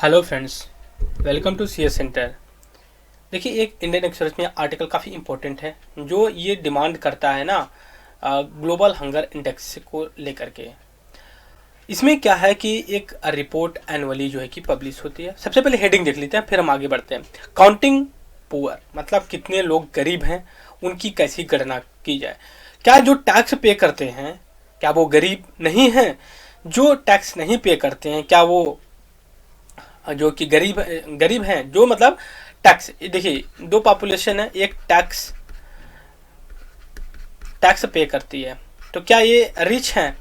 Hello friends, welcome to C S centre. देखिए, एक Indian Express में आर्टिकल काफ़ी इम्पोर्टेंट है जो ये डिमांड करता है ना ग्लोबल हंगर इंडेक्स को लेकर के। इसमें क्या है कि एक रिपोर्ट एनुअली जो है कि पब्लिश होती है। सबसे पहले हेडिंग देख लेते हैं, फिर हम आगे बढ़ते हैं। काउंटिंग पुअर मतलब कितने लोग गरीब हैं, उनकी कैसी गणना की जाए। क्या जो टैक्स पे करते हैं क्या वो गरीब नहीं हैं? जो टैक्स नहीं पे करते हैं क्या वो जो कि गरीब हैं? जो मतलब टैक्स, देखिए दो पॉपुलेशन है, एक टैक्स टैक्स पे करती है, तो क्या ये रिच हैं?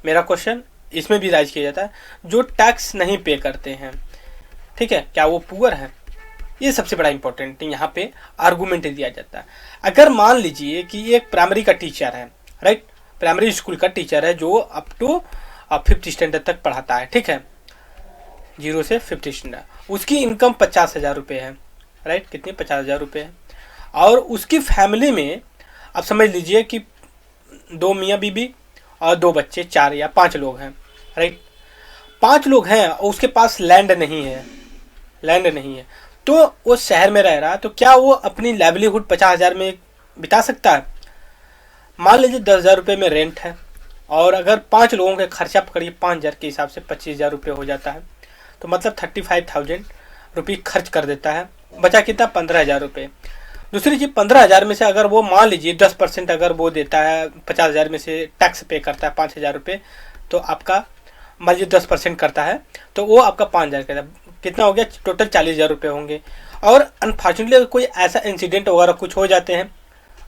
मेरा क्वेश्चन इसमें भी राइज किया जाता है। जो टैक्स नहीं पे करते हैं, ठीक है, क्या वो पुअर हैं? ये सबसे बड़ा इंपॉर्टेंट यहाँ पे आर्गूमेंट दिया जाता है। अगर मान लीजिए कि एक प्राइमरी का टीचर है, राइट, प्राइमरी स्कूल का टीचर है जो अप टू 5th स्टैंडर्ड तक पढ़ाता है, ठीक है, 0 से 5th स्टैंडर्ड, उसकी इनकम 50,000 रुपये है, राइट, कितनी 50,000 रुपये है। और उसकी फैमिली में अब समझ लीजिए कि 2 मियाँ बीबी और 2 बच्चे, 4 या 5 लोग हैं, राइट, 5 लोग हैं और उसके पास लैंड नहीं है, तो वो शहर में रह रहा है, तो क्या वो अपनी लाइवलीहुड 50,000 में बिता सकता है? मान लीजिए 10,000 रुपये में रेंट है, और अगर 5 लोगों के खर्चा पकड़िए 5,000 के हिसाब से 25,000 रुपये हो जाता है, तो मतलब 35,000 रुपये खर्च कर देता है। बचा कितना? 15,000 रुपये। दूसरी चीज़, 15,000 में से अगर वो मान लीजिए 10% अगर वो देता है, 50,000 में से टैक्स पे करता है 5,000 रुपये, तो आपका मान लीजिए 10% करता है, तो वो आपका 5,000 का कितना हो गया? टोटल 40,000 रुपये होंगे। और अनफॉर्चुनेटली अगर कोई ऐसा इंसिडेंट वगैरह कुछ हो जाते हैं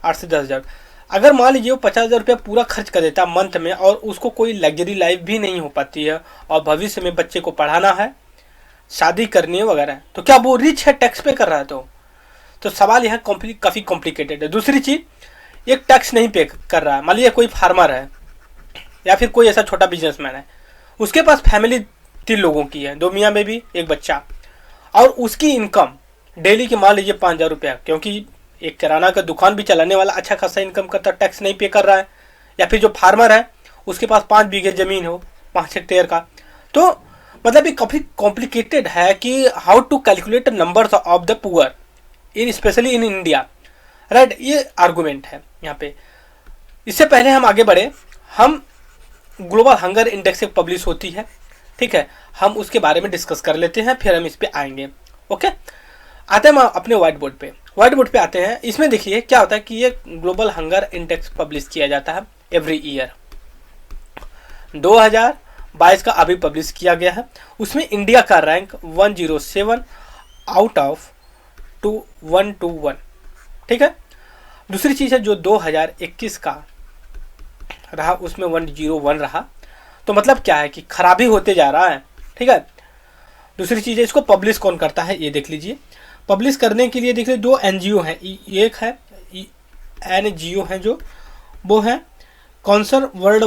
8 से 10,000, अगर मान लीजिए वो 50,000 रुपया पूरा खर्च कर देता है मंथ में, और उसको कोई लग्जरी लाइफ भी नहीं हो पाती है, और भविष्य में बच्चे को पढ़ाना है, शादी करनी है वगैरह, तो क्या वो रिच है टैक्स पे कर रहा है? तो सवाल यह काफ़ी कॉम्प्लिकेटेड है। दूसरी चीज़, एक टैक्स नहीं पे कर रहा है, मान लीजिए कोई फार्मर है या फिर कोई ऐसा छोटा बिजनेसमैन है, उसके पास फैमिली 3 लोगों की है, 2 मियाँ बेबी, 1 बच्चा, और उसकी इनकम डेली की मान लीजिए 5,000 रुपया, क्योंकि एक किराना का दुकान भी चलाने वाला अच्छा खासा इनकम करता, टैक्स नहीं पे कर रहा है। या फिर जो फार्मर है उसके पास 5 बीघे ज़मीन हो, 5 हेक्टेयर का, तो मतलब ये काफ़ी कॉम्प्लिकेटेड है कि how to calculate numbers of the poor in specially in India, right. ये आर्गूमेंट है यहाँ पे। इससे पहले हम आगे बढ़े, हम ग्लोबल हंगर इंडेक्स एक पब्लिश होती है, ठीक है, हम उसके बारे में डिस्कस कर लेते हैं, फिर हम इस पे आएंगे। ओके, आते हैं हम अपने व्हाइट बोर्ड पे आते हैं। इसमें देखिए क्या होता है कि ये ग्लोबल हंगर इंडेक्स पब्लिश किया जाता है एवरी ईयर। 2022 का अभी पब्लिश किया गया है। उसमें इंडिया का रैंक 107 आउट ऑफ 121, ठीक है। दूसरी चीज़ है जो 2021 का रहा, उसमें 101 रहा, तो मतलब क्या है कि खराबी होते जा रहा है, ठीक है। दूसरी चीज़ है, इसको पब्लिश कौन करता है ये देख लीजिए। पब्लिश करने के लिए देख लीजिए 2 NGO हैं। एक है NGO है जो वो है कॉन्सर वर्ल्ड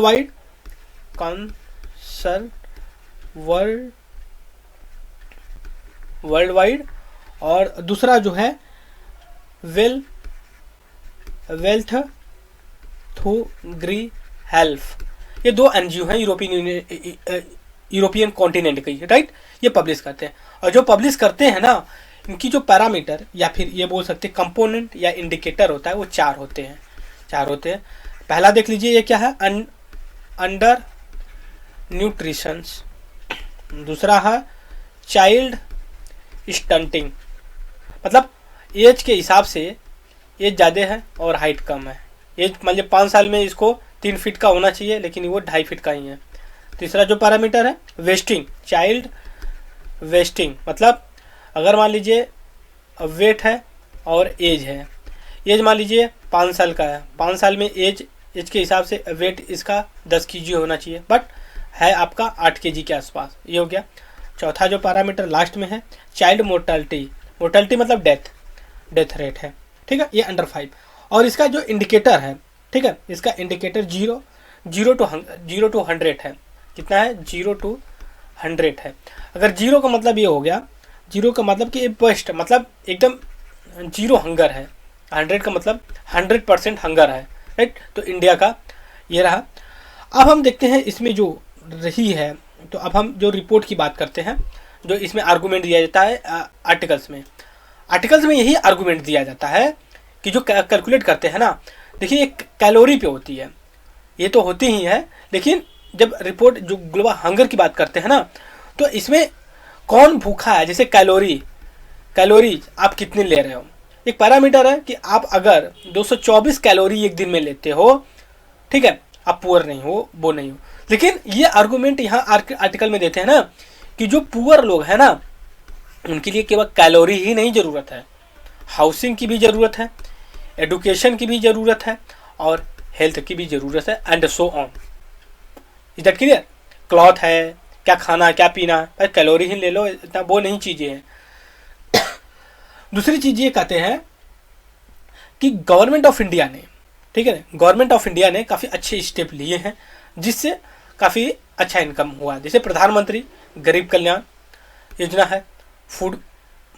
वाइड, और दूसरा जो है वेल्थ थ्रू ग्री हेल्थ। ये 2 NGO हैं यूरोपियन कॉन्टिनेंट की, राइट। ये पब्लिश करते हैं, और जो पब्लिश करते हैं ना, इनकी जो पैरामीटर या फिर ये बोल सकते हैं कंपोनेंट या इंडिकेटर होता है, वो 4 होते हैं। पहला देख लीजिए, ये क्या है? Under nutritions. दूसरा है चाइल्ड स्टंटिंग, मतलब एज के हिसाब से एज ज़्यादा है और हाइट कम है। एज मान लीजिए 5 साल में इसको 3 फीट का होना चाहिए, लेकिन वो 2.5 फीट का ही है। तीसरा जो पैरामीटर है वेस्टिंग, चाइल्ड वेस्टिंग, मतलब अगर मान लीजिए वेट है और एज है, एज मान लीजिए 5 साल का है, 5 साल में एज के हिसाब से वेट इसका 10 kg होना चाहिए, बट है आपका 8 kg के आसपास, ये हो गया। चौथा जो पैरामीटर लास्ट में है चाइल्ड मोर्टलिटी मतलब डेथ रेट है, ठीक है, ये अंडर 5। और इसका जो इंडिकेटर है, ठीक है, इसका इंडिकेटर 0 to 100 है। कितना है? 0 to 100 है। अगर 0 का मतलब ये हो गया, 0 का मतलब कि बेस्ट, मतलब एकदम 0 हंगर है, 100 का मतलब 100% हंगर है, राइट। तो इंडिया का ये रहा। अब हम देखते हैं इसमें जो रही है, तो अब हम जो रिपोर्ट की बात करते हैं, जो इसमें आर्गूमेंट दिया जाता है आर्टिकल्स में यही आर्गूमेंट दिया जाता है कि जो कैलकुलेट करते हैं ना, देखिए एक कैलोरी पे होती है, ये तो होती ही है, लेकिन जब रिपोर्ट जो ग्लोबल हंगर की बात करते हैं ना, तो इसमें कौन भूखा है, जैसे कैलोरी आप कितनी ले रहे हो, एक पैरामीटर है कि आप अगर 224 कैलोरी एक दिन में लेते हो, ठीक है, आप पुअर नहीं हो, वो नहीं हो। लेकिन ये आर्गूमेंट यहाँ आर्टिकल में देते हैं ना कि जो पुअर लोग हैं ना, उनके लिए केवल कैलोरी ही नहीं ज़रूरत है, हाउसिंग की भी ज़रूरत है, एडुकेशन की भी ज़रूरत है, और हेल्थ की भी ज़रूरत है, and so on. Is that clear? Cloth है, क्या खाना क्या पीना, पर कैलोरी ही ले लो, इतना वो नहीं चीज़ें हैं। दूसरी चीज़ ये कहते हैं कि गवर्नमेंट ऑफ इंडिया ने, ठीक है ना, गवर्नमेंट ऑफ इंडिया ने काफ़ी अच्छे स्टेप लिए हैं जिससे काफ़ी अच्छा इनकम हुआ। जैसे प्रधानमंत्री गरीब कल्याण योजना है, फूड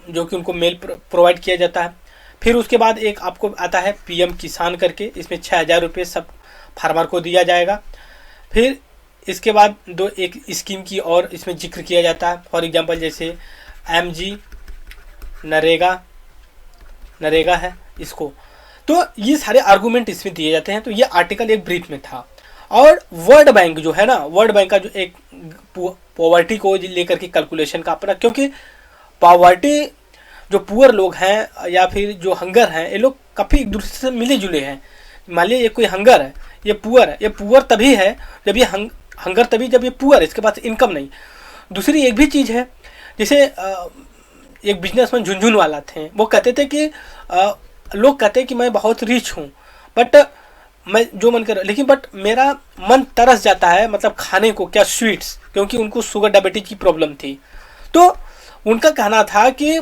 जो कि उनको मेल प्रोवाइड किया जाता है। फिर उसके बाद एक आपको आता है पीएम किसान करके, इसमें 6,000 रुपये सब फार्मर को दिया जाएगा। फिर इसके बाद एक स्कीम की और इसमें जिक्र किया जाता है, फॉर एग्जांपल जैसे MG नरेगा है इसको। तो ये सारे आर्गूमेंट इसमें दिए जाते हैं। तो ये आर्टिकल एक ब्रीफ में था। और वर्ल्ड बैंक जो है ना, वर्ल्ड बैंक का जो एक पॉवर्टी को लेकर के कैलकुलेशन का अपना, क्योंकि पॉवर्टी जो पुअर लोग हैं या फिर जो हंगर हैं, ये लोग काफ़ी एक दूसरे से मिले जुले हैं। मान लीजिए ये कोई हंगर है, ये पुअर है, ये पुअर तभी है जब ये हंगर तभी जब ये पुअर है, इसके पास इनकम नहीं। दूसरी एक भी चीज़ है, जैसे एक बिजनेसमैन झुनझुनवाला थे, वो कहते थे कि लोग कहते हैं कि मैं बहुत रिच हूँ, बट मैं जो मन कर, लेकिन बट मेरा मन तरस जाता है मतलब खाने को, क्या स्वीट्स, क्योंकि उनको शुगर डायबिटीज की प्रॉब्लम थी। तो उनका कहना था कि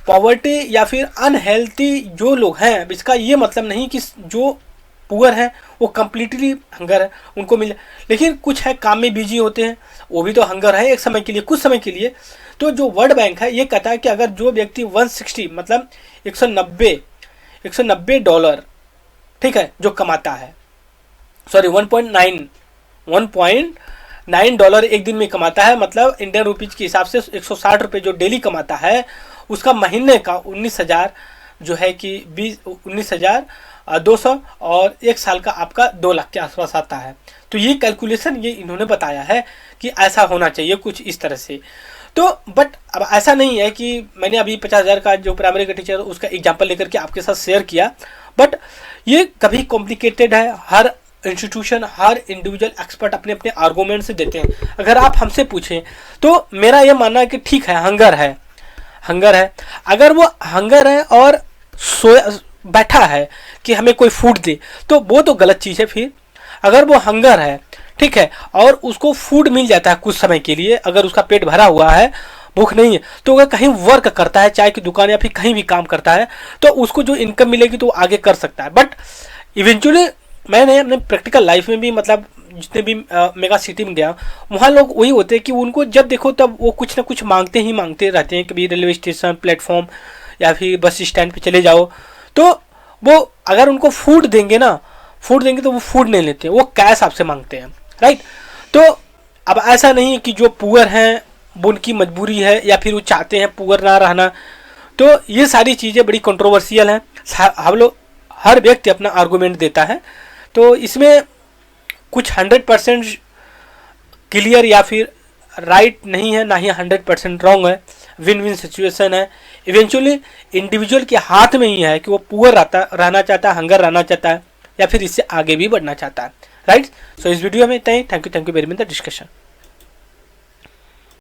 पॉवर्टी या फिर अनहेल्थी जो लोग हैं, इसका ये मतलब नहीं कि जो पुअर है वो कम्प्लीटली हंगर है, उनको मिले। लेकिन कुछ है काम में बिजी होते हैं, वो भी तो हंगर है एक समय के लिए, कुछ समय के लिए। तो जो वर्ल्ड बैंक है ये कहता है कि अगर जो व्यक्ति 160 मतलब 190 डॉलर, ठीक है, जो कमाता है, सॉरी 1.9 डॉलर एक दिन में कमाता है, मतलब इंडियन रुपीज के हिसाब से 160 रुपये जो डेली कमाता है, उसका महीने का 19,000 जो है कि 19,200 और एक साल का आपका 2 लाख के आसपास आता है। तो ये कैलकुलेशन ये इन्होंने बताया है कि ऐसा होना चाहिए कुछ इस तरह से। तो बट अब ऐसा नहीं है कि मैंने अभी 50,000 का जो प्राइमरी का टीचर उसका एग्जाम्पल लेकर के आपके साथ शेयर किया, बट ये कभी कॉम्प्लिकेटेड है। हर इंस्टीट्यूशन, हर इंडिविजुअल एक्सपर्ट अपने अपने आर्गूमेंट से देते हैं। अगर आप हमसे पूछें तो मेरा ये मानना है कि ठीक है, हंगर है। अगर वो हंगर है और बैठा है कि हमें कोई फूड दे, तो वो तो गलत चीज़ है। फिर अगर वो हंगर है, ठीक है, और उसको फूड मिल जाता है कुछ समय के लिए, अगर उसका पेट भरा हुआ है, भूख नहीं है, तो अगर कहीं वर्क करता है, चाय की दुकान या फिर कहीं भी काम करता है, तो उसको जो इनकम मिलेगी तो वो आगे कर सकता है। बट इवेंचुअली मैंने अपने प्रैक्टिकल लाइफ में भी, मतलब जितने भी मेगा सिटी में गया, वहाँ लोग वही होते हैं कि उनको जब देखो तब वो कुछ ना कुछ मांगते रहते हैं। कभी रेलवे स्टेशन, प्लेटफॉर्म या फिर बस स्टैंड पे चले जाओ, तो वो अगर उनको फूड देंगे तो वो फूड नहीं लेते, वो कैश आपसे मांगते हैं, राइट। तो अब ऐसा नहीं है कि जो पुअर हैं वो उनकी मजबूरी है या फिर वो चाहते हैं पुअर ना रहना। तो ये सारी चीज़ें बड़ी कंट्रोवर्शियल हैं। हम लोग, हर व्यक्ति अपना आर्गूमेंट देता है, तो इसमें कुछ 100% क्लियर या फिर राइट नहीं है, ना ही 100% रॉन्ग है। विन विन सिचुएशन है। इवेंचुअली इंडिविजुअल के हाथ में ही है कि वो पुअर रहना चाहता है, हंगर रहना चाहता है, या फिर इससे आगे भी बढ़ना चाहता है, राइट। सो इस वीडियो में इतना ही। Thank you very much the discussion.